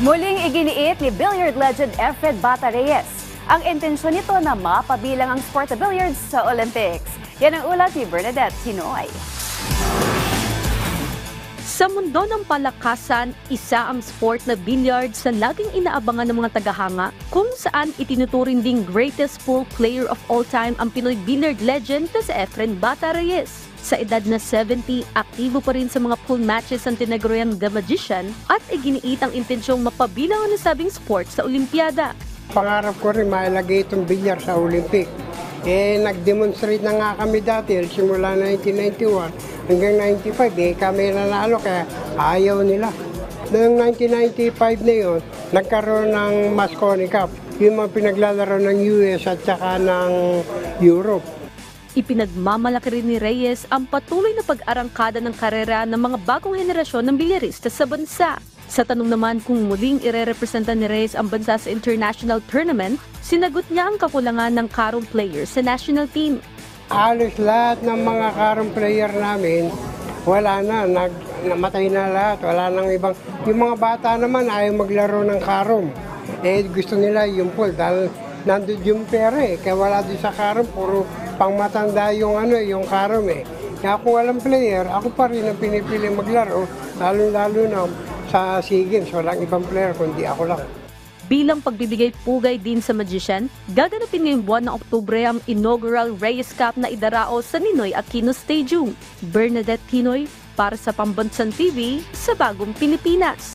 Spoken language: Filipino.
Muling iginiit ni billiard legend Efren Bata Reyes ang intensyon nito na mapabilang ang sport na billiards sa Olympics. Yan ang ulat ni Bernadette Tinoy. Sa mundo ng palakasan, isa ang sport na billiards na laging inaabangan ng mga tagahanga kung saan itinuturing ding greatest pool player of all time ang Pinoy billiard legend na si Efren Bata Reyes. Sa edad na 70, aktibo pa rin sa mga pool matches ang tinaguriang The Magician at iginiit ang intensyong mapabilang ang nasabing sport sa Olimpiada. Pangarap ko rin mailagay itong bilyar sa Olympic. Nag-demonstrate na nga kami dati simula 1991 hanggang 95. Kami nanalo kaya ayaw nila. Noong 1995 na yun, nagkaroon ng Mosconi Cup. Yung mga pinaglalaro ng US at saka ng Europe. Ipinagmamalaki rin ni Reyes ang patuloy na pag-arangkada ng karera ng mga bagong henerasyon ng bilyarista sa bansa. Sa tanong naman kung muling ire-representa ni Reyes ang bansa sa international tournament, sinagot niya ang kakulangan ng karong players sa national team. Halos lahat ng mga karong player namin, wala na, namatay na lahat, wala nang ibang. Yung mga bata naman ayaw maglaro ng karong. Gusto nila yung pool dahil nandun yung pera kaya wala din sa karong, puro pangmatanda yung yung karong Kaya kung walang player, ako pa rin ang pinipili maglaro, lalo na sa SEA Games, walang ibang player kundi ako lang. Bilang pagbibigay pugay din sa Magician, gaganapin ngayong buwan ng Oktubre ang inaugural Reyes Cup na idarao sa Ninoy Aquino Stadium. Bernadette Tinoy para sa Pambansan TV sa Bagong Pilipinas.